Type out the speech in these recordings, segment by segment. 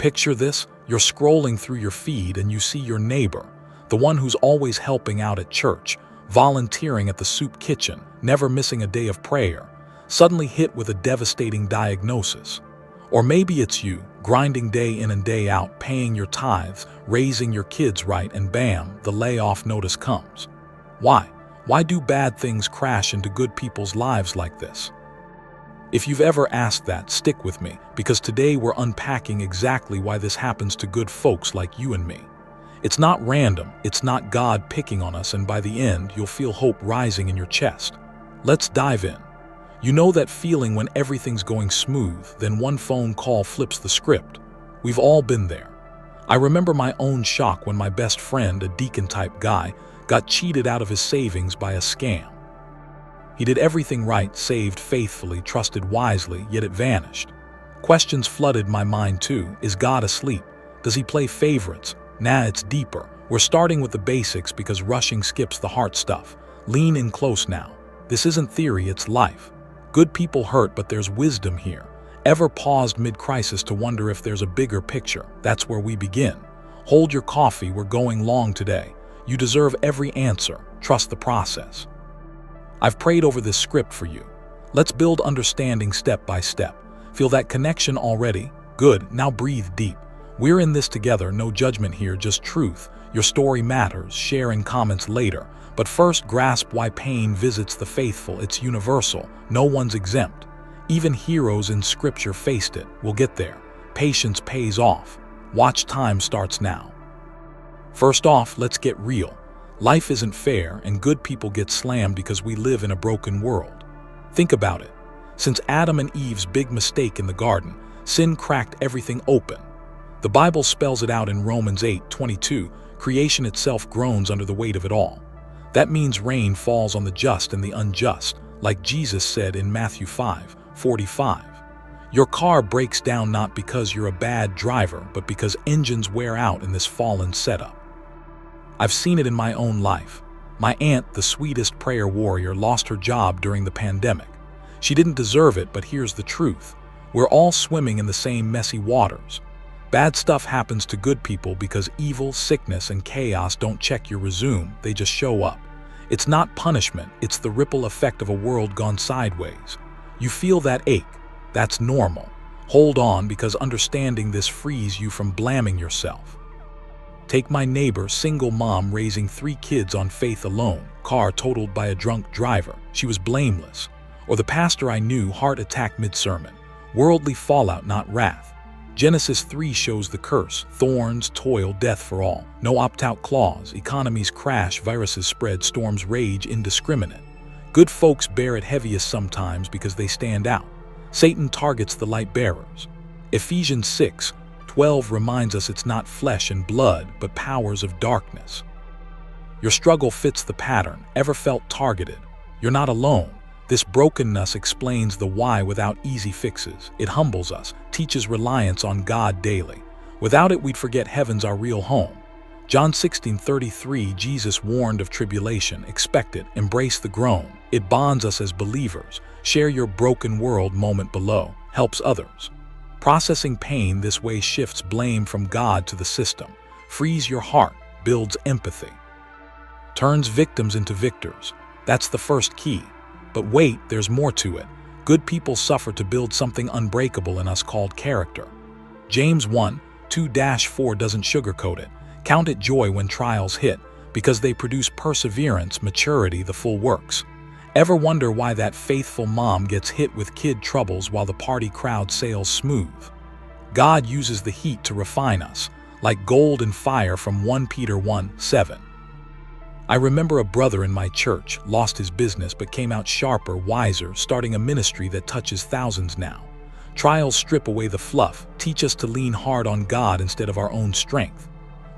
Picture this, you're scrolling through your feed and you see your neighbor, the one who's always helping out at church, volunteering at the soup kitchen, never missing a day of prayer, suddenly hit with a devastating diagnosis. Or maybe it's you, grinding day in and day out, paying your tithes, raising your kids right, and bam, the layoff notice comes. Why? Why do bad things crash into good people's lives like this? If you've ever asked that, stick with me, because today we're unpacking exactly why this happens to good folks like you and me. It's not random, it's not God picking on us, and by the end, you'll feel hope rising in your chest. Let's dive in. You know that feeling when everything's going smooth, then one phone call flips the script. We've all been there. I remember my own shock when my best friend, a deacon-type guy, got cheated out of his savings by a scam. He did everything right, saved faithfully, trusted wisely, yet it vanished. Questions flooded my mind too. Is God asleep? Does he play favorites? Nah, it's deeper. We're starting with the basics because rushing skips the hard stuff. Lean in close now. This isn't theory, it's life. Good people hurt, but there's wisdom here. Ever paused mid-crisis to wonder if there's a bigger picture? That's where we begin. Hold your coffee, we're going long today. You deserve every answer. Trust the process. I've prayed over this script for you. Let's build understanding step by step. Feel that connection already? Good, now breathe deep. We're in this together, no judgment here, just truth. Your story matters, share in comments later. But first, grasp why pain visits the faithful. It's universal. No one's exempt. Even heroes in scripture faced it. We'll get there. Patience pays off. Watch time starts now. First off, let's get real. Life isn't fair, and good people get slammed because we live in a broken world. Think about it. Since Adam and Eve's big mistake in the garden, sin cracked everything open. The Bible spells it out in Romans 8:22. Creation itself groans under the weight of it all. That means rain falls on the just and the unjust, like Jesus said in Matthew 5:45. Your car breaks down not because you're a bad driver, but because engines wear out in this fallen setup. I've seen it in my own life. My aunt, the sweetest prayer warrior, lost her job during the pandemic. She didn't deserve it, but here's the truth. We're all swimming in the same messy waters. Bad stuff happens to good people because evil, sickness, and chaos don't check your resume, they just show up. It's not punishment, it's the ripple effect of a world gone sideways. You feel that ache. That's normal. Hold on, because understanding this frees you from blaming yourself. Take my neighbor, single mom raising 3 kids on faith alone, car totaled by a drunk driver. She was blameless. Or the pastor I knew, heart attack mid-sermon. Worldly fallout, not wrath. Genesis 3 shows the curse, thorns, toil, death for all. No opt-out clause, economies crash, viruses spread, storms rage, indiscriminate. Good folks bear it heaviest sometimes because they stand out. Satan targets the light bearers. Ephesians 6:12 reminds us it's not flesh and blood, but powers of darkness. Your struggle fits the pattern. Ever felt targeted? You're not alone. This brokenness explains the why without easy fixes. It humbles us, teaches reliance on God daily. Without it, we'd forget heaven's our real home. John 16:33, Jesus warned of tribulation. Expect it, embrace the groan. It bonds us as believers. Share your broken world moment below. Helps others. Processing pain this way shifts blame from God to the system. Frees your heart, builds empathy. Turns victims into victors. That's the first key. But wait, there's more to it. Good people suffer to build something unbreakable in us called character. James 1:2-4 doesn't sugarcoat it. Count it joy when trials hit, because they produce perseverance, maturity, the full works. Ever wonder why that faithful mom gets hit with kid troubles while the party crowd sails smooth? God uses the heat to refine us, like gold and fire from 1 Peter 1:7. I remember a brother in my church lost his business but came out sharper, wiser, starting a ministry that touches thousands now. Trials strip away the fluff, teach us to lean hard on God instead of our own strength.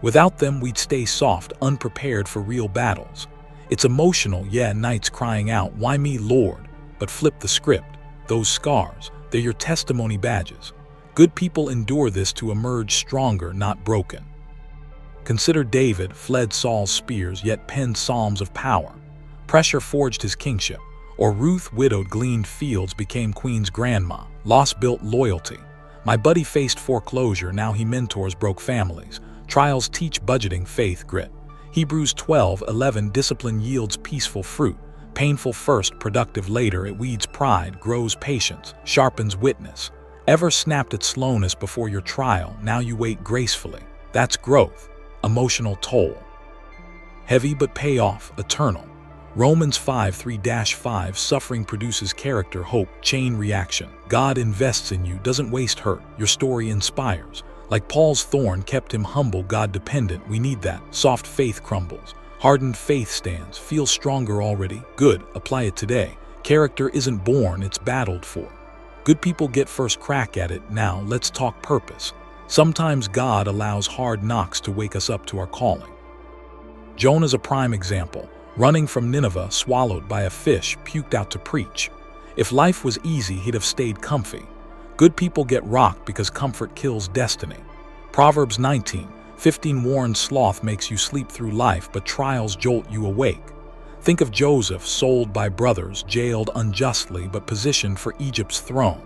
Without them, we'd stay soft, unprepared for real battles. It's emotional, yeah, nights crying out, "Why me, Lord?" But flip the script. Those scars, they're your testimony badges. Good people endure this to emerge stronger, not broken. Consider David, fled Saul's spears, yet penned psalms of power. Pressure forged his kingship. Or Ruth, widowed, gleaned fields, became queen's grandma. Loss built loyalty. My buddy faced foreclosure, now he mentors broke families. Trials teach budgeting, faith, grit. Hebrews 12:11 discipline yields peaceful fruit. Painful first, productive later, it weeds pride, grows patience, sharpens witness. Ever snapped at slowness before your trial, now you wait gracefully. That's growth. Emotional toll. Heavy but payoff, eternal. Romans 5:3-5 suffering produces character, hope, chain reaction. God invests in you, doesn't waste hurt. Your story inspires. Like Paul's thorn kept him humble, God dependent. We need that. Soft faith crumbles. Hardened faith stands. Feels stronger already. Good. Apply it today. Character isn't born, it's battled for. Good people get first crack at it. Now let's talk purpose. Sometimes God allows hard knocks to wake us up to our calling. Jonah's a prime example. Running from Nineveh, swallowed by a fish, puked out to preach. If life was easy, he'd have stayed comfy. Good people get rocked because comfort kills destiny. Proverbs 19:15 warns sloth makes you sleep through life, but trials jolt you awake. Think of Joseph, sold by brothers, jailed unjustly, but positioned for Egypt's throne.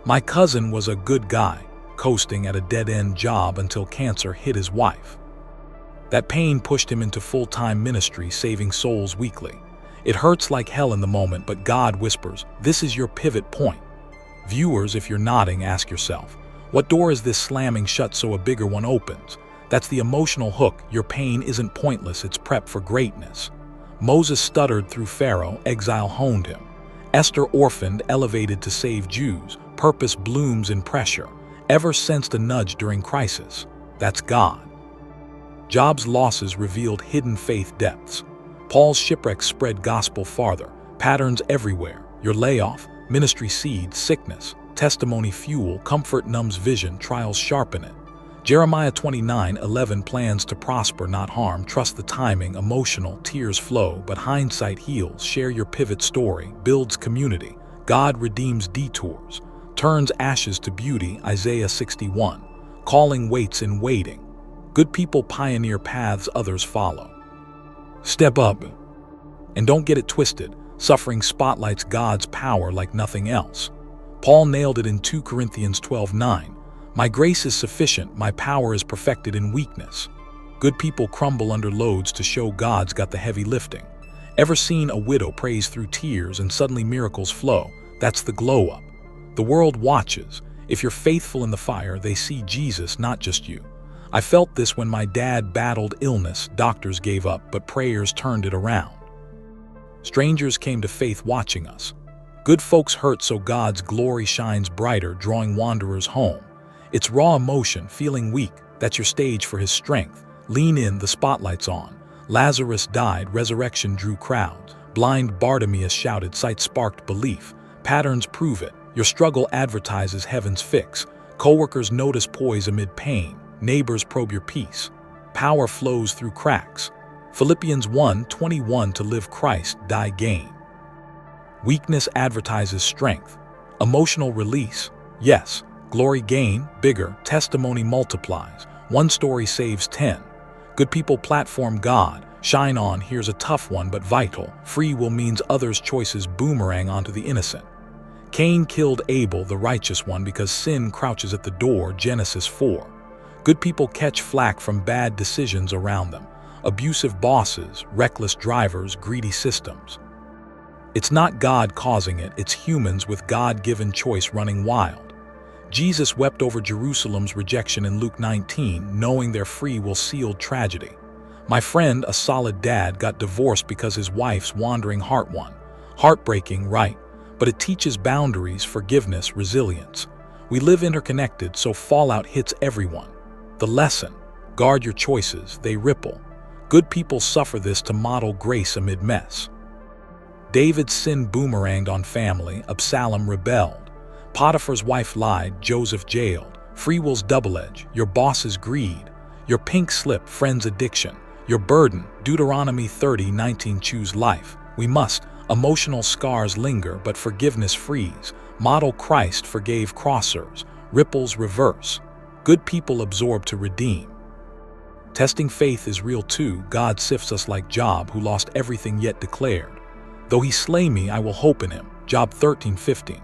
My cousin was a good guy, coasting at a dead-end job until cancer hit his wife. That pain pushed him into full-time ministry, saving souls weekly. It hurts like hell in the moment, but God whispers, this is your pivot point. Viewers, if you're nodding, ask yourself, what door is this slamming shut so a bigger one opens? That's the emotional hook. Your pain isn't pointless, it's prep for greatness. Moses stuttered through Pharaoh, exile honed him. Esther orphaned, elevated to save Jews. Purpose blooms in pressure. Ever sensed a nudge during crisis? That's God. Job's losses revealed hidden faith depths. Paul's shipwrecks spread gospel farther. Patterns everywhere. Your layoff, ministry seed, sickness, testimony fuel, comfort numbs vision, trials sharpen it. Jeremiah 29:11 plans to prosper, not harm. Trust the timing, emotional, tears flow, but hindsight heals. Share your pivot story, builds community. God redeems detours, turns ashes to beauty. Isaiah 61. Calling waits in waiting. Good people pioneer paths others follow. Step up. And don't get it twisted. Suffering spotlights God's power like nothing else. Paul nailed it in 2 Corinthians 12:9. My grace is sufficient, my power is perfected in weakness. Good people crumble under loads to show God's got the heavy lifting. Ever seen a widow praise through tears and suddenly miracles flow? That's the glow up. The world watches. If you're faithful in the fire, they see Jesus, not just you. I felt this when my dad battled illness. Doctors gave up, but prayers turned it around. Strangers came to faith watching us. Good folks hurt so God's glory shines brighter, drawing wanderers home. It's raw emotion, feeling weak. That's your stage for his strength. Lean in, the spotlight's on. Lazarus died, resurrection drew crowds. Blind Bartimaeus shouted, sight sparked belief. Patterns prove it. Your struggle advertises heaven's fix. Coworkers notice poise amid pain. Neighbors probe your peace. Power flows through cracks. Philippians 1:21 to live Christ, die gain. Weakness advertises strength. Emotional release. Yes. Glory gain, bigger. Testimony multiplies. One story saves 10. Good people platform God. Shine on, here's a tough one but vital. Free will means others' choices boomerang onto the innocent. Cain killed Abel, the righteous one, because sin crouches at the door. Genesis 4. Good people catch flack from bad decisions around them. Abusive bosses, reckless drivers, greedy systems. It's not God causing it, it's humans with God-given choice running wild. Jesus wept over Jerusalem's rejection in Luke 19, knowing their free will sealed tragedy. My friend, a solid dad, got divorced because his wife's wandering heart won. Heartbreaking, right? But it teaches boundaries, forgiveness, resilience. We live interconnected, so fallout hits everyone. The lesson: guard your choices, they ripple. Good people suffer this to model grace amid mess. David's sin boomeranged on family. Absalom rebelled. Potiphar's wife lied. Joseph jailed. Free will's double-edged. Your boss's greed. Your pink slip, friend's addiction. Your burden. Deuteronomy 30:19 choose life. We must. Emotional scars linger, but forgiveness frees. Model Christ forgave crossers. Ripples reverse. Good people absorb to redeem. Testing faith is real too. God sifts us like Job, who lost everything yet declared, though he slay me, I will hope in him. Job 13:15.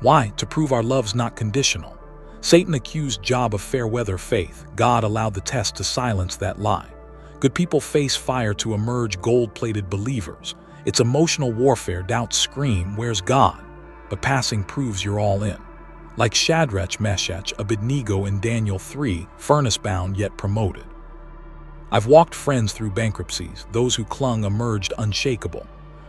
Why? To prove our love's not conditional. Satan accused Job of fair-weather faith. God allowed the test to silence that lie. Good people face fire to emerge gold-plated believers. It's emotional warfare. Doubts scream, "Where's God?" But passing proves you're all in. Like Shadrach, Meshach, Abednego in Daniel 3, furnace-bound yet promoted. I've walked friends through bankruptcies. Those who clung emerged unshakable.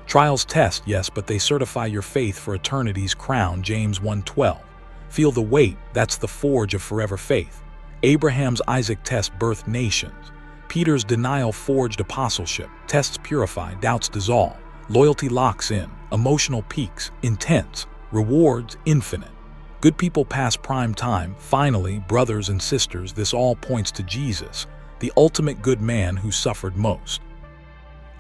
Trials test, yes, but they certify your faith for eternity's crown. James 1:12. Feel the weight, that's the forge of forever faith. Abraham's Isaac test birthed nations. Peter's denial forged apostleship. Tests purify, doubts dissolve. Loyalty locks in. Emotional peaks, intense. Rewards, infinite. Good people pass prime time. Finally, brothers and sisters, this all points to Jesus, the ultimate good man who suffered most.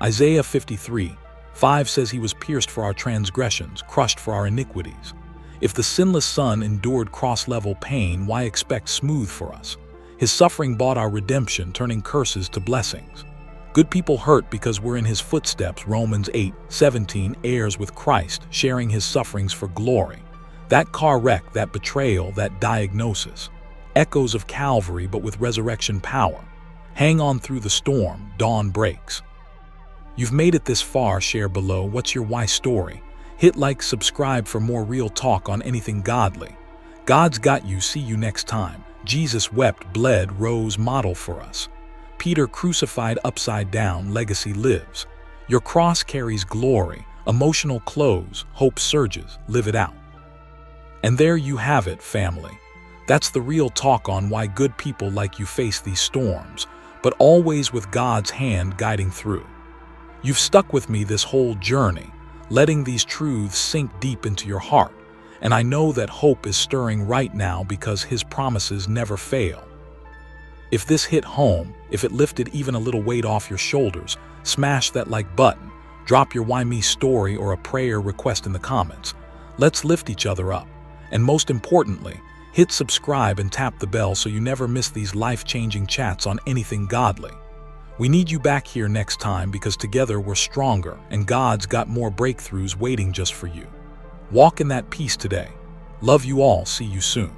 Isaiah 53:5 says he was pierced for our transgressions, crushed for our iniquities. If the sinless Son endured cross-level pain, why expect smooth for us? His suffering bought our redemption, turning curses to blessings. Good people hurt because we're in his footsteps. Romans 8:17, heirs with Christ, sharing his sufferings for glory. That car wreck, that betrayal, that diagnosis. Echoes of Calvary, but with resurrection power. Hang on through the storm, dawn breaks. You've made it this far. Share below. What's your why story? Hit like, subscribe for more real talk on anything godly. God's got you. See you next time. Jesus wept, bled, rose, model for us. Peter crucified upside down, legacy lives. Your cross carries glory, emotional close, hope surges, live it out. And there you have it, family. That's the real talk on why good people like you face these storms, but always with God's hand guiding through. You've stuck with me this whole journey, letting these truths sink deep into your heart. And I know that hope is stirring right now because his promises never fail. If this hit home, if it lifted even a little weight off your shoulders, smash that like button, drop your why me story or a prayer request in the comments. Let's lift each other up. And most importantly, hit subscribe and tap the bell so you never miss these life-changing chats on anything godly. We need you back here next time because together we're stronger and God's got more breakthroughs waiting just for you. Walk in that peace today. Love you all. See you soon.